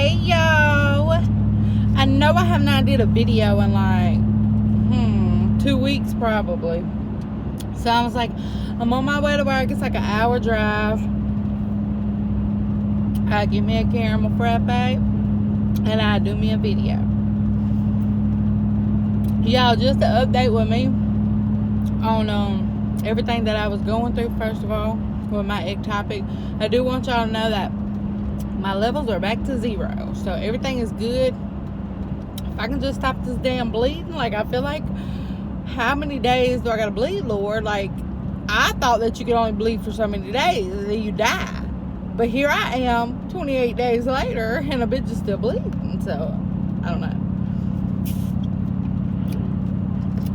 Hey y'all, I know I have not did a video in like 2 weeks probably, so I was like, I'm on my way to work. It's like an hour drive. I get me a caramel frappe and I do me a video. Y'all, just to update with me on everything that I was going through. First of all, with my ectopic, I do want y'all to know that my levels are back to 0, so everything is good. If I can just stop this damn bleeding, like, I feel like, how many days do I gotta bleed, Lord? Like, I thought that you could only bleed for so many days and then you die, but here I am 28 days later and a bitch is still bleeding. So I don't know,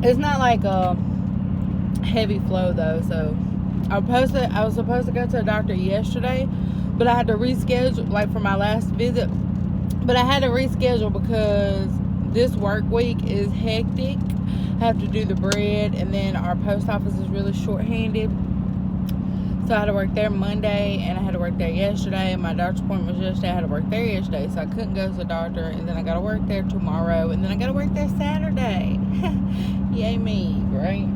it's not like a heavy flow though. So I was supposed to go to a doctor yesterday, but I had to reschedule, like, for my last visit. But I had to reschedule because this work week is hectic. I have to do the bread, and then our post office is really short-handed. So I had to work there Monday, and I had to work there yesterday. My doctor's appointment was yesterday. I had to work there yesterday, so I couldn't go to the doctor. And then I got to work there tomorrow, and then I got to work there Saturday. Yay me, right?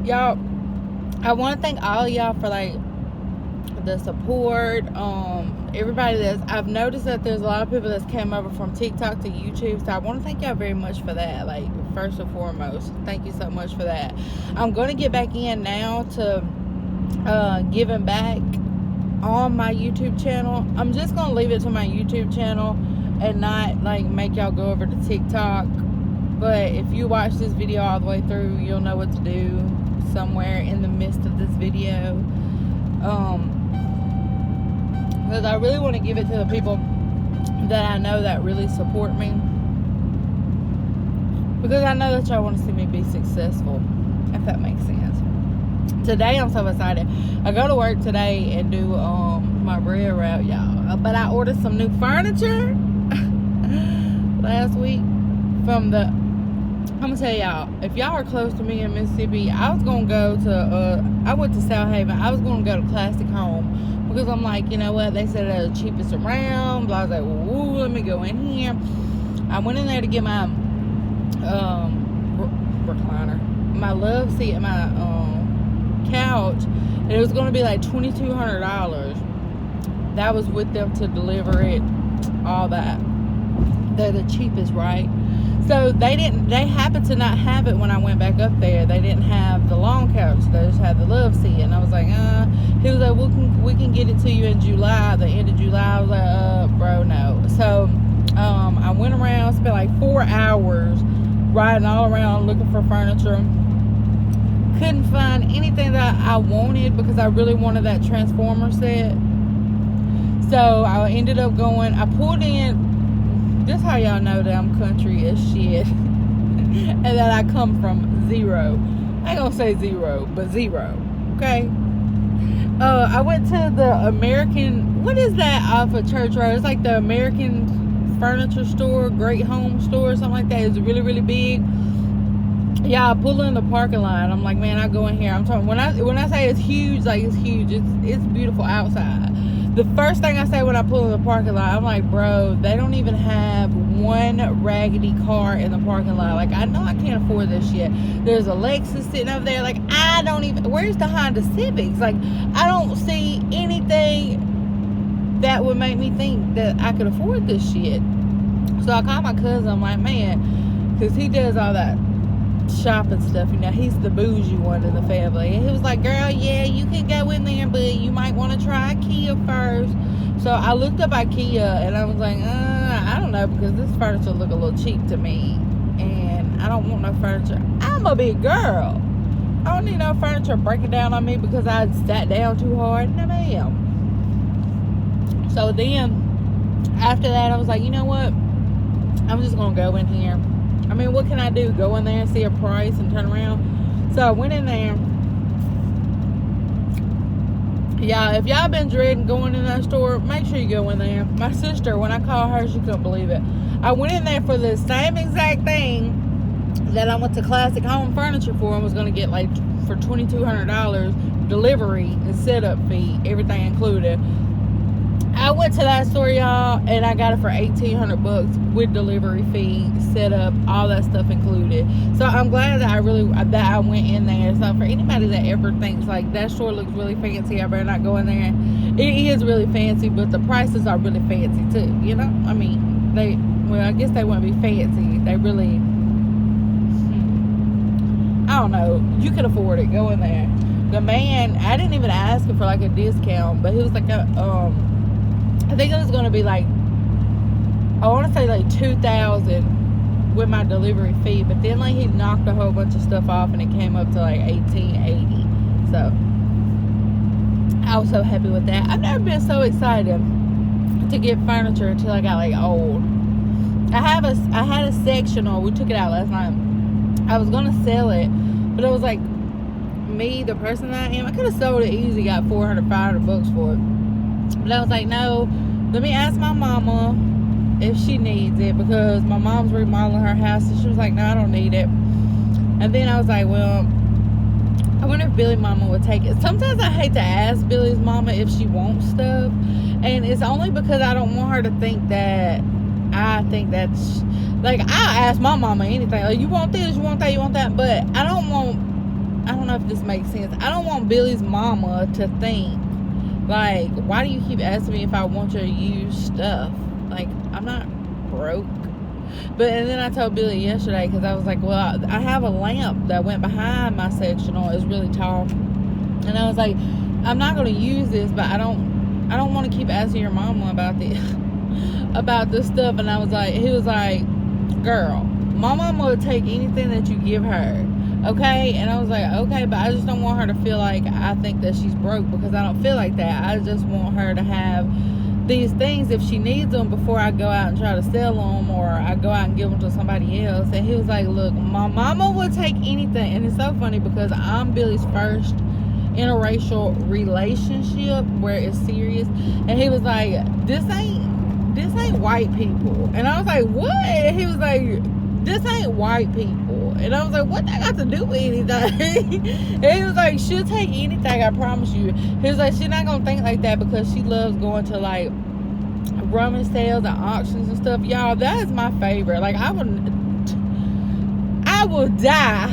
Y'all, I want to thank all y'all for, like, the support. Everybody I've noticed that there's a lot of people that's came over from TikTok to YouTube, so I want to thank y'all very much for that. Like, first and foremost, thank you so much for that. I'm going to get back in now to giving back on my YouTube channel. I'm just going to leave it to my YouTube channel and not, like, make y'all go over to TikTok. But if you watch this video all the way through, you'll know what to do somewhere in the midst of this video. Because I really want to give it to the people that I know that really support me. Because I know that y'all want to see me be successful, if that makes sense. Today, I'm so excited. I go to work today and do my bread route, y'all. But I ordered some new furniture last week from the... I'm going to tell y'all, if y'all are close to me in Mississippi, I was going to go to... I went to South Haven. I was going to go to Classic Home. Because I'm like, you know what? They said they're the cheapest around. But I was like, well, let me go in here. I went in there to get my recliner, my love seat, and my couch. And it was going to be like $2,200. That was with them to deliver it, all that. They're the cheapest, right? So they happened to not have it when I went back up there. They didn't have the long couch. They just had the love seat. And I was like, he was like, we can get it to you in July, the end of July. I was like, bro, no. So I went around, spent like 4 hours riding all around looking for furniture. Couldn't find anything that I wanted because I really wanted that Transformer set. So I ended up going, I pulled in. This how y'all know that I'm country as shit and that I come from 0. I ain't gonna say 0, but 0. Okay. I went to the American, what is that off of Church Road? It's like the American Furniture Store, Great Home Store, something like that. It's really, really big. Yeah, I pull in the parking lot. I'm like, man, I go in here. I'm talking, when I say it's huge, like, it's huge. It's beautiful outside. The first thing I say when I pull in the parking lot, I'm like, bro, they don't even have one raggedy car in the parking lot. Like, I know I can't afford this shit. There's a Lexus sitting over there. Like, I don't even, where's the Honda Civics? Like, I don't see anything that would make me think that I could afford this shit. So I called my cousin. I'm like, man, because he does all that shopping stuff, you know, he's the bougie one in the family, and he was like, girl, yeah, you can go in there, but you might want to try IKEA first. So I looked up IKEA and I was like, I don't know, because this furniture look a little cheap to me and I don't want no furniture. I'm a big girl. I don't need no furniture breaking down on me because I sat down too hard. No ma'am. So then after that I was like, you know what, I'm just gonna go in here. I mean, what can I do? Go in there and see a price and turn around? So I went in there. Yeah, if y'all been dreading going in that store, make sure you go in there. My sister, when I called her, she couldn't believe it. I went in there for the same exact thing that I went to Classic Home Furniture for and was going to get, like, for $2,200 delivery and setup fee, everything included. I went to that store, y'all, and I got it for $1,800 with delivery fee, setup, all that stuff included. So I'm glad that I went in there. So for anybody that ever thinks like that store looks really fancy, I better not go in there. It is really fancy, but the prices are really fancy too. You know, I mean, I guess they wouldn't be fancy. They really, I don't know. You can afford it. Go in there. The man, I didn't even ask him for like a discount, but he was like I think it was going to be like, I want to say like $2,000 with my delivery fee, but then like he knocked a whole bunch of stuff off and it came up to like $1,880. So I was so happy with that. I've never been so excited to get furniture until I got like old. I had a sectional. We took it out last night. I was going to sell it, but it was like, me, the person that I am, I could have sold it easy, got $400, $500 for it. But I was like, no, let me ask my mama if she needs it, because my mom's remodeling her house, and she was like, no, I don't need it. And then I was like, well, I wonder if Billy's mama would take it. Sometimes I hate to ask Billy's mama if she wants stuff, and it's only because I don't want her to think that I think that's, like, I'll ask my mama anything, like, you want this, you want that, you want that, but I don't know if this makes sense. I don't want Billy's mama to think, like, why do you keep asking me if I want your used stuff? Like, I'm not broke. And then I told Billy yesterday, because I was like, well, I have a lamp that went behind my sectional. It's really tall. And I was like, I'm not going to use this, but I don't want to keep asking your mama about this, about this stuff. And I was like, he was like, girl, my mama will take anything that you give her. Okay, and I was like, okay, but I just don't want her to feel like I think that she's broke, because I don't feel like that. I just want her to have these things if she needs them before I go out and try to sell them, or I go out and give them to somebody else. And he was like, look, my mama will take anything. And it's so funny because I'm Billy's first interracial relationship where it's serious, and he was like, this ain't white people. And I was like, what? And he was like, this ain't white people. And I was like, what that got to do with anything? And he was like, she'll take anything, I promise you. He was like, she's not gonna think like that because she loves going to like rummage sales and auctions and stuff. Y'all, that is my favorite. Like, I will die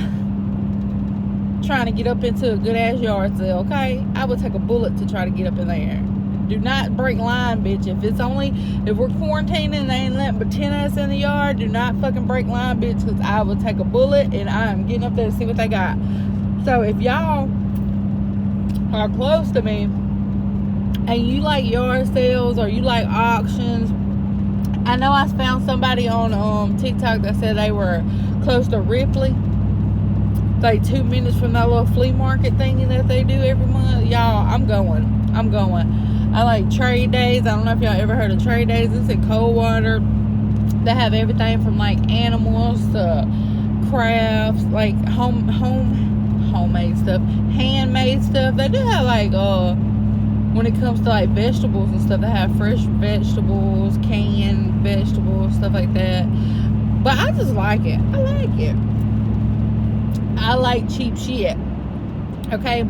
trying to get up into a good ass yard sale, okay? I would take a bullet to try to get up in there. Do not break line, bitch. If we're quarantining and they ain't letting but 10 us in the yard, do not fucking break line, bitch, because I will take a bullet and I am getting up there to see what they got. So if y'all are close to me and you like yard sales or you like auctions, I know I found somebody on TikTok that said they were close to Ripley, like 2 minutes from that little flea market thingy that they do every month. Y'all, I'm going. I like Trade Days. I don't know if y'all ever heard of Trade Days. It's in Coldwater. They have everything from like animals to crafts, like homemade stuff, handmade stuff. They do have like when it comes to like vegetables and stuff, they have fresh vegetables, canned vegetables, stuff like that. But I just like it. I like it. I like cheap shit. Okay?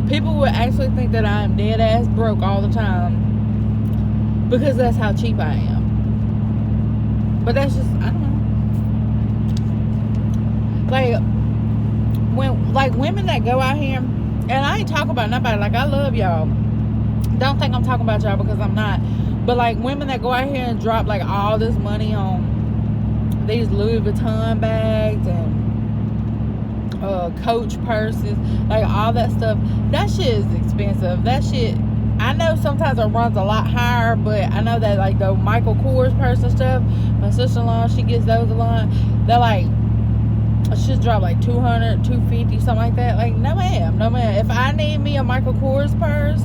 People would actually think that I am dead ass broke all the time because that's how cheap I am. But that's just, I don't know. Like women that go out here, and I ain't talking about nobody, like I love y'all. Don't think I'm talking about y'all because I'm not. But like women that go out here and drop like all this money on these Louis Vuitton bags and Coach purses, like all that stuff, that shit is expensive. That shit, I know sometimes it runs a lot higher, but I know that like the Michael Kors purse and stuff, my sister-in-law, she gets those a lot. They're like, she'll drop like $200, $250, something like that. Like, no ma'am. If I need me a Michael Kors purse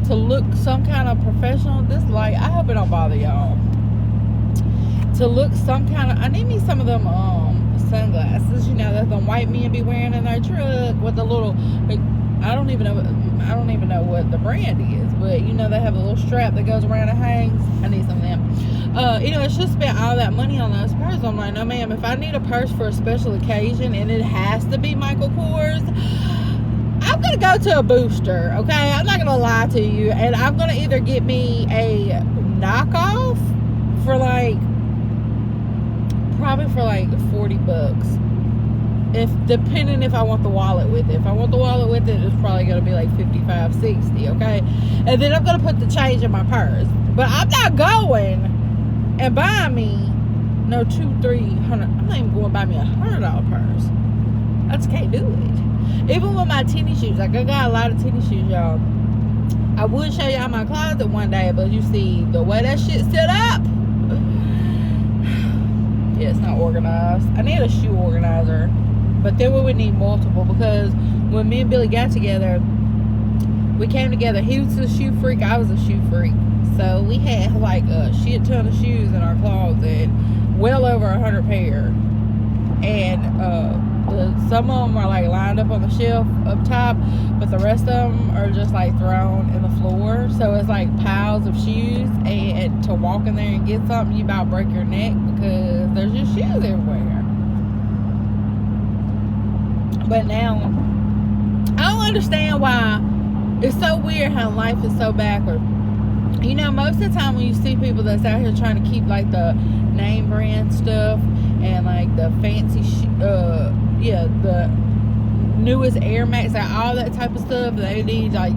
to look some kind of professional, this light, I hope it don't bother y'all. To look some kind of, I need me some of them sunglasses, you know, that the white men be wearing in their truck with the little, like, I don't even know what the brand is, but you know they have a little strap that goes around and hangs. I need some of them. Anyway, she spent all that money on those purses. I'm like, no ma'am, if I need a purse for a special occasion and it has to be Michael Kors, I I'm gonna go to a booster, okay? I'm not gonna lie to you, and I'm gonna either get me a knockoff for like, probably for like $40, depending if I want the wallet with it. If I want the wallet with it, it's probably gonna be like $55, $60, okay? And then I'm gonna put the change in my purse. But I'm not going and buying me no $200, $300. I'm not even going to buy me $100 purse. I just can't do it. Even with my tennis shoes, like I got a lot of tennis shoes, y'all. I would show y'all my closet one day, but you see the way that shit set up. Yeah, it's not organized. I need a shoe organizer, but then we would need multiple, because when me and Billy got together, we came together. He was a shoe freak, I was a shoe freak, so we had like a shit ton of shoes in our closet, well over 100 pair, and some of them are like lined up on the shelf up top, but the rest of them are just like thrown in the floor. So it's like piles of shoes, and to walk in there and get something, you about break your neck because there's just shoes everywhere. But now I don't understand why it's so weird how life is so backward. You know, most of the time when you see people that's out here trying to keep like the name brand stuff and like the fancy the newest Air Max, like all that type of stuff, they need, like,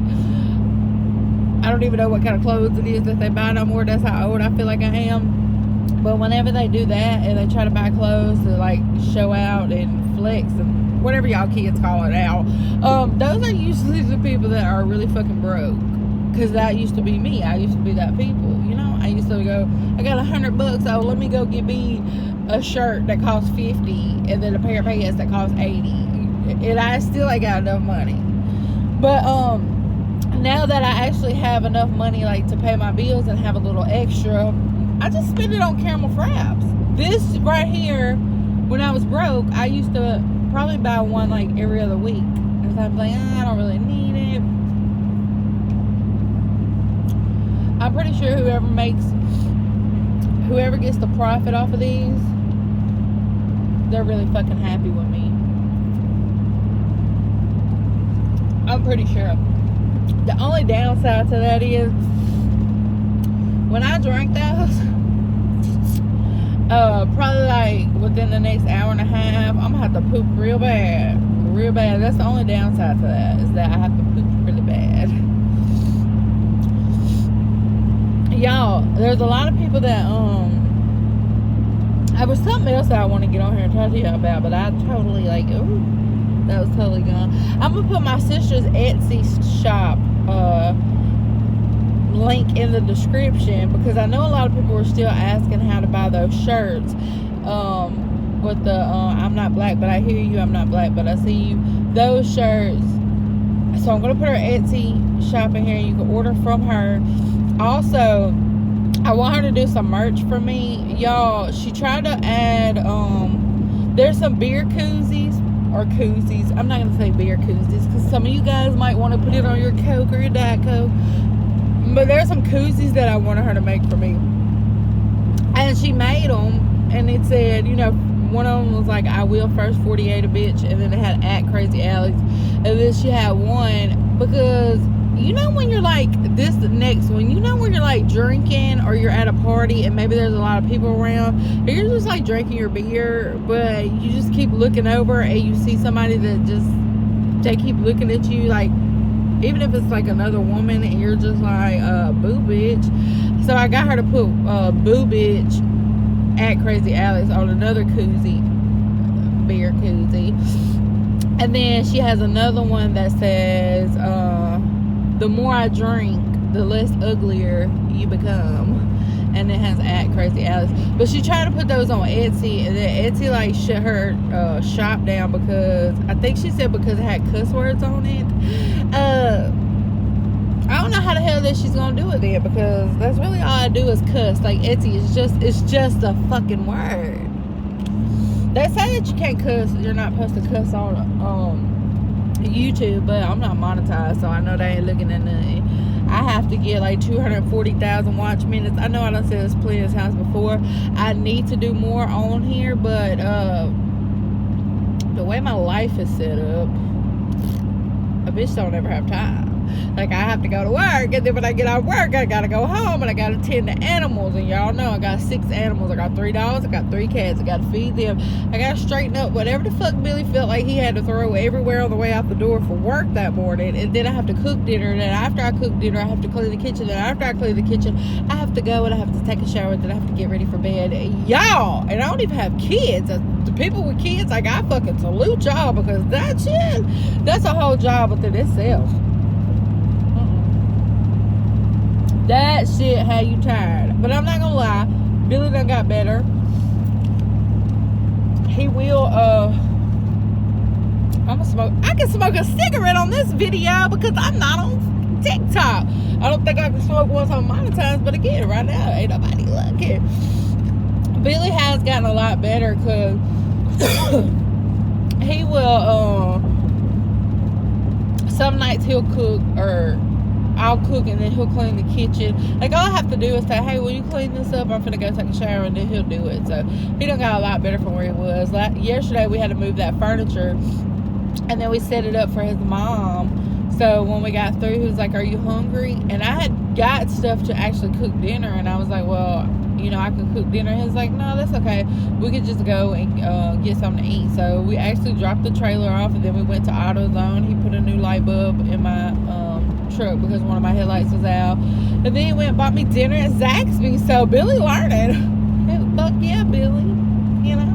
I don't even know what kind of clothes it is that they buy no more. That's how old I feel like I am. But whenever they do that and they try to buy clothes to like show out and flex and whatever y'all kids call it now, those are usually the people that are really fucking broke. Because that used to be me. I used to be that people, you know. I used to go, I got $100, so let me go get me a shirt that costs $50 and then a pair of pants that costs $80. And I still ain't got enough money. But now that I actually have enough money, like, to pay my bills and have a little extra, I just spend it on Caramel Fraps. This right here, when I was broke, I used to probably buy one like every other week. Because I'm like, I don't really need it. I'm pretty sure whoever gets the profit off of these, they're really fucking happy with me. I'm pretty sure. The only downside to that is, when I drink those, probably like within the next hour and a half, I'm gonna have to poop real bad. Real bad. That's the only downside to that, is that I have to poop really bad. Y'all, there's a lot of people that there was something else that I want to get on here and talk to you about, but I totally that was totally gone. I'm gonna put my sister's Etsy shop link in the description, because I know a lot of people are still asking how to buy those shirts with the I'm not black but I hear you, I'm not black but I see you, those shirts. So I'm gonna put her Etsy shop in here. You can order from her. Also, I want her to do some merch for me, y'all. She tried to add there's some beer koozies, or koozies, I'm not gonna say beer koozies because some of you guys might want to put it on your Coke or your Diet Coke, but there's some koozies that I wanted her to make for me, and she made them, and it said, you know, one of them was like, I will first 48 a bitch, and then it had at Crazy Alex, and then she had one, because you know when you're like, this next one, you know when you're like drinking or you're at a party and maybe there's a lot of people around and you're just like drinking your beer, but you just keep looking over and you see somebody that just, they keep looking at you, like, even if it's like another woman, and you're just like, boo bitch. So I got her to put boo bitch at Crazy Alex on another koozie, beer koozie. And then she has another one that says, the more I drink, the less uglier you become. And it has at Crazy Alex. But she tried to put those on Etsy, and then Etsy like shut her shop down, because I think she said because it had cuss words on it. I don't know how the hell that she's gonna do it there, because that's really all I do is cuss. Like, Etsy is just a fucking word. They say that you can't cuss, you're not supposed to cuss on YouTube, but I'm not monetized, so I know they ain't looking at nothing. I have to get like 240,000 watch minutes. I know I done said this plenty of times before. I need to do more on here, but the way my life is set up, a bitch don't ever have time. Like, I have to go to work, and then when I get out of work, I gotta go home, and I gotta tend to animals. And y'all know I got 6 animals. I got 3 dogs, I got 3 cats. I gotta feed them. I gotta straighten up whatever the fuck Billy felt like he had to throw everywhere on the way out the door for work that morning. And then I have to cook dinner. And then after I cook dinner, I have to clean the kitchen. And after I clean the kitchen, I have to go and I have to take a shower. Then I have to get ready for bed. Y'all, and I don't even have kids. The people with kids, like, I fucking salute y'all, because that shit, that's a whole job within itself. That shit had you tired. But I'm not gonna lie, Billy done got better. He will, I can smoke a cigarette on this video because I'm not on TikTok. I don't think I can smoke once on monetized, but again, right now, ain't nobody looking. Billy has gotten a lot better, because he will, some nights he'll cook, or I'll cook, and then he'll clean the kitchen. Like, all I have to do is say, hey, will you clean this up? I'm finna go take a shower, and then he'll do it. So he done got a lot better from where he was. Yesterday we had to move that furniture, and then we set it up for his mom. So when we got through, he was like, are you hungry? And I had got stuff to actually cook dinner, and I was like, well, you know, I could cook dinner. He was like, no, that's okay. We could just go and get something to eat. So we actually dropped the trailer off, and then we went to AutoZone. He put a new light bulb in my truck because one of my headlights was out. And then he went and bought me dinner at Zaxby's. So Billy learning. Fuck yeah, Billy. You know?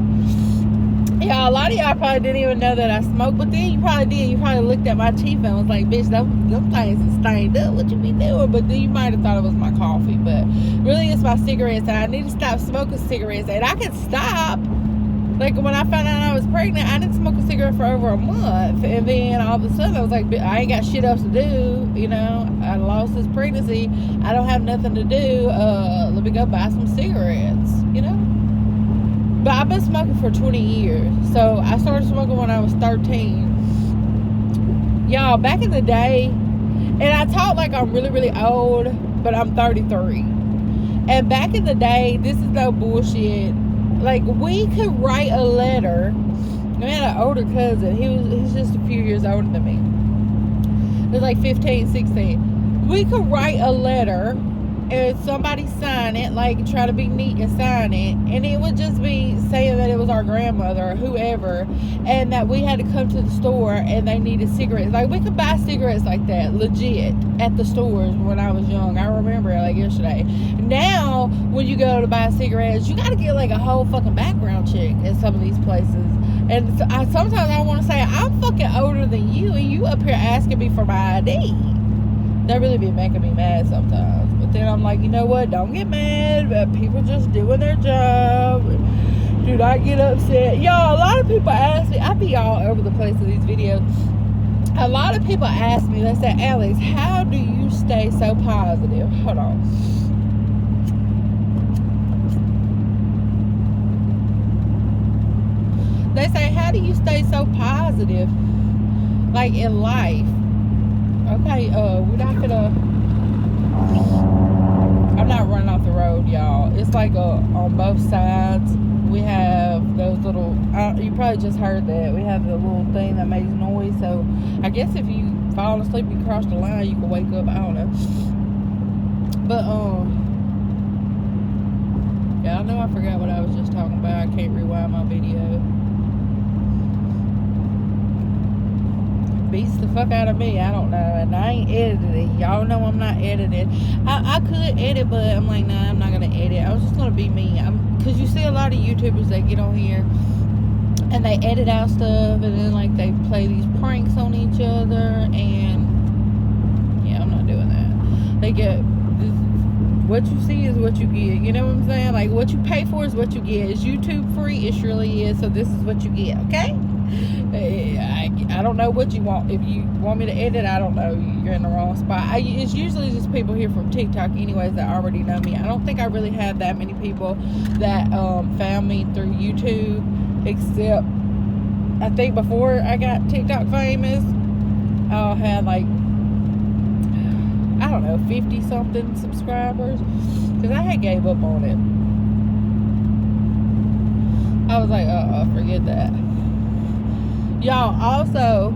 Yeah, a lot of y'all probably didn't even know that I smoked, but then you probably did. You probably looked at my teeth and was like, bitch, them things is stained up. What you be doing? But then you might have thought it was my coffee. But really, it's my cigarettes. And I need to stop smoking cigarettes. And I can stop. Like, when I found out I was pregnant, I didn't smoke a cigarette for over a month. And then all of a sudden, I was like, I ain't got shit else to do. You know, I lost this pregnancy. I don't have nothing to do. Let me go buy some cigarettes, you know? But I've been smoking for 20 years. So I started smoking when I was 13. Y'all, back in the day, and I talk like I'm really, really old, but I'm 33. And back in the day, this is no bullshit. Like, we could write a letter. I had an older cousin. He's just a few years older than me. It was like 15, 16. We could write a letter and somebody sign it, like, try to be neat and sign it, and it would just be saying that it was our grandmother or whoever, and that we had to come to the store and they needed cigarettes. Like, we could buy cigarettes like that, legit, at the stores when I was young. I remember it like yesterday. Now, when you go to buy cigarettes, you gotta get like a whole fucking background check at some of these places. And sometimes I want to say, I'm fucking older than you, and you up here asking me for my ID. That really be making me mad sometimes. But then I'm like, you know what? Don't get mad. But people just doing their job. Do not get upset. Y'all, a lot of people ask me. I be all over the place in these videos. A lot of people ask me, they say, Alex, how do you stay so positive? Hold on. They say, how do you stay so positive, like, in life? Okay, we're not gonna, I'm not running off the road, y'all. It's like on both sides, we have those little, you probably just heard that. We have the little thing that makes noise. So I guess if you fall asleep, you cross the line, you can wake up. I don't know. But, yeah, I know I forgot what I was just talking about. I can't rewind my video. Beats the fuck out of me. I don't know. And I ain't edited it. Y'all know I'm not edited. I could edit, but I'm like, nah, I'm not going to edit. I was just going to be me. Because you see a lot of YouTubers that get on here and they edit out stuff, and then, like, they play these pranks on each other, and yeah, I'm not doing that. They get, what you see is what you get. You know what I'm saying? Like, what you pay for is what you get. Is YouTube free? It surely is. So this is what you get, okay? I don't know what you want. If you want me to edit, I don't know. You're in the wrong spot. It's usually just people here from TikTok anyways that already know me. I don't think I really have that many people that found me through YouTube, except I think before I got TikTok famous, I had like, I don't know, 50 something subscribers, because I had gave up on it. I was like, forget that. Y'all, also,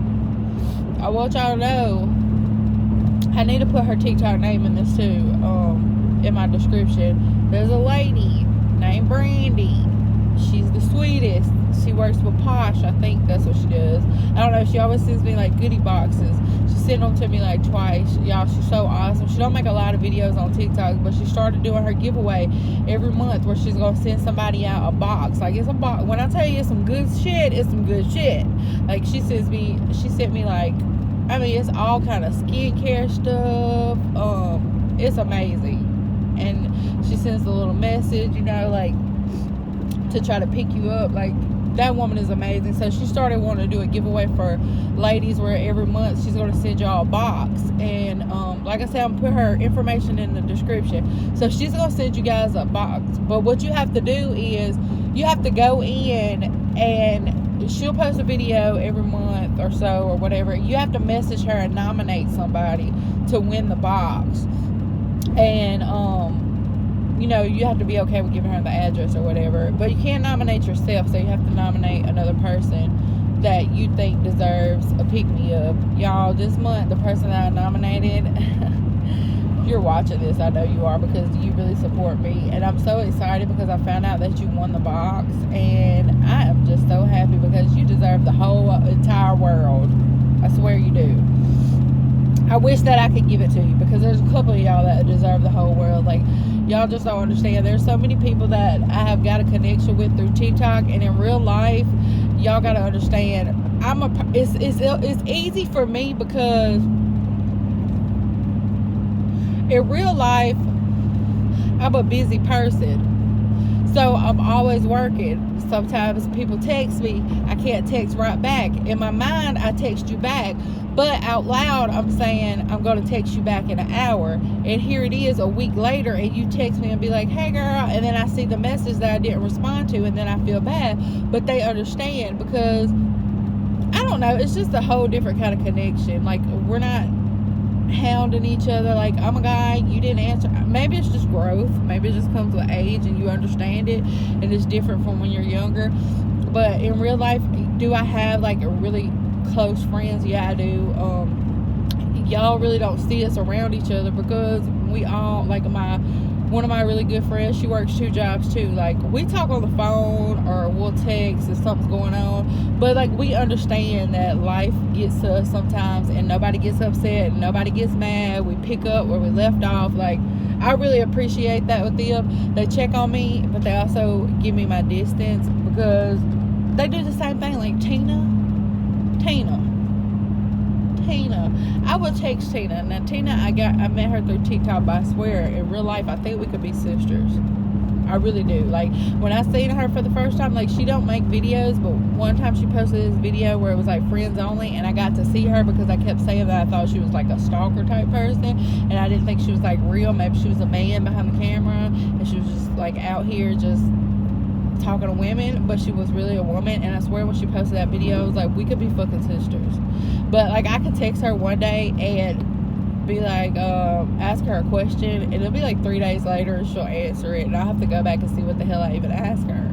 I want y'all to know, I need to put her TikTok name in this too, in my description. There's a lady named Brandy. She's the sweetest. She works with Posh. I think that's what she does. I don't know. She always sends me like goodie boxes. She sent them to me like twice. Y'all, she's so awesome. She don't make a lot of videos on TikTok, but she started doing her giveaway every month where she's gonna send somebody out a box. Like, it's a box. When I tell you it's some good shit, it's some good shit. Like, she sent me like, I mean, it's all kind of skincare stuff. It's amazing. And she sends a little message, you know, like, to try to pick you up. Like, that woman is amazing. So she started wanting to do a giveaway for ladies where every month she's going to send y'all a box. And like I said, I'm going to put her information in the description. So she's going to send you guys a box. But what you have to do is you have to go in, and she'll post a video every month or so or whatever. You have to message her and nominate somebody to win the box. And you know, you have to be okay with giving her the address or whatever. But you can't nominate yourself, so you have to nominate another person that you think deserves a pick-me-up. Y'all, this month, the person that I nominated, you're watching this, I know you are, because you really support me. And I'm so excited because I found out that you won the box. And I am just so happy because you deserve the whole entire world. I swear you do. I wish that I could give it to you, because there's a couple of y'all that deserve the whole world. Like, y'all just don't understand. There's so many people that I have got a connection with through TikTok, and in real life, y'all got to understand. It's easy for me because in real life, I'm a busy person. So I'm always working. Sometimes people text me, I can't text right back. In my mind, I text you back. But out loud, I'm saying, I'm going to text you back in an hour. And here it is a week later, and you text me and be like, hey girl. And then I see the message that I didn't respond to, and then I feel bad. But they understand, because, I don't know, it's just a whole different kind of connection. Like, we're not hounding each other. Like, I'm a guy, you didn't answer. Maybe it's just growth. Maybe it just comes with age and you understand it, and it's different from when you're younger. But in real life, do I have like a really close friends? Yeah, I do. Y'all really don't see us around each other because we all, like, one of my really good friends, she works 2 jobs too. Like, we talk on the phone or we'll text if something's going on, but like, we understand that life gets to us sometimes, and nobody gets upset and nobody gets mad. We pick up where we left off. Like, I really appreciate that with them. They check on me, but they also give me my distance, because they do the same thing. Like, Tina, I would text Tina. Now, Tina, I met her through TikTok, but I swear, in real life, I think we could be sisters. I really do. Like, when I seen her for the first time, like, she don't make videos, but one time she posted this video where it was like friends only, and I got to see her because I kept saying that I thought she was like a stalker type person, and I didn't think she was like real. Maybe she was a man behind the camera, and she was just like out here just talking to women, but she was really a woman. And I swear, when she posted that video, it was like, we could be fucking sisters. But like, I could text her one day and be like, ask her a question, and it'll be like 3 days later and she'll answer it, and I'll have to go back and see what the hell I even asked her.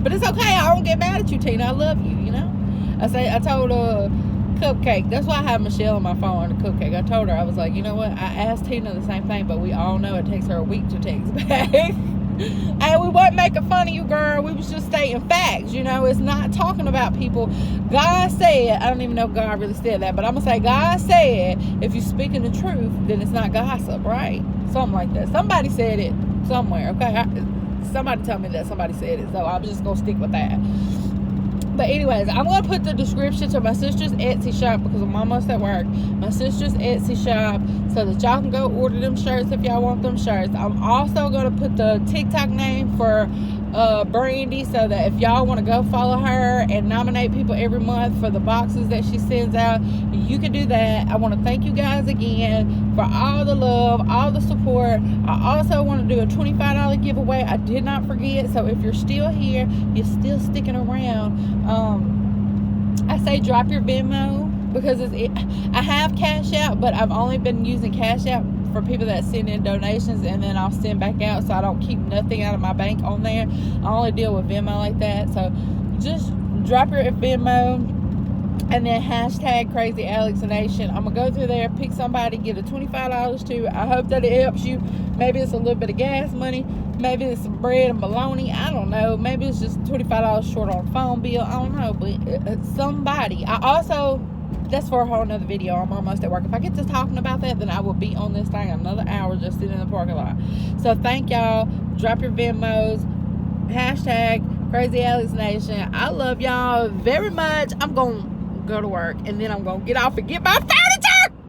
But it's okay, I don't get mad at you, Tina. I love you, you know. I told her Cupcake, that's why I have Michelle on my phone, the Cupcake. I told her, I was like, you know what, I asked Tina the same thing, but we all know it takes her a week to text back. And we weren't making fun of you, girl. We was just stating facts, you know. It's not talking about people. God said, I don't even know if God really said that, but I'm going to say, God said, if you're speaking the truth, then it's not gossip, right? Something like that. Somebody said it somewhere, okay? Somebody told me that somebody said it, so I'm just going to stick with that. But anyways, I'm going to put the description to my sister's Etsy shop, because I'm almost at work. My sister's Etsy shop, so that y'all can go order them shirts if y'all want them shirts. I'm also going to put the TikTok name for Brandy, so that if y'all want to go follow her and nominate people every month for the boxes that she sends out, you can do that. I want to thank you guys again for all the love, all the support. I also want to do a $25 giveaway. I did not forget. So if you're still here, you're still sticking around, I say drop your Venmo, because I have Cash App, but I've only been using Cash App for people that send in donations, and then I'll send back out, so I don't keep nothing out of my bank on there. I only deal with Venmo like that. So just drop your Venmo. And then hashtag Crazy Alex Nation. I'm going to go through there, pick somebody, give it $25 to. I hope that it helps you. Maybe it's a little bit of gas money. Maybe it's some bread and bologna. I don't know. Maybe it's just $25 short on a phone bill. I don't know. But somebody. I also, that's for a whole nother video. I'm almost at work. If I get to talking about that, then I will be on this thing another hour just sitting in the parking lot. So thank y'all. Drop your Venmos. Hashtag Crazy Alex Nation. I love y'all very much. I'm going to go to work, and then I'm going to get off and get my phone.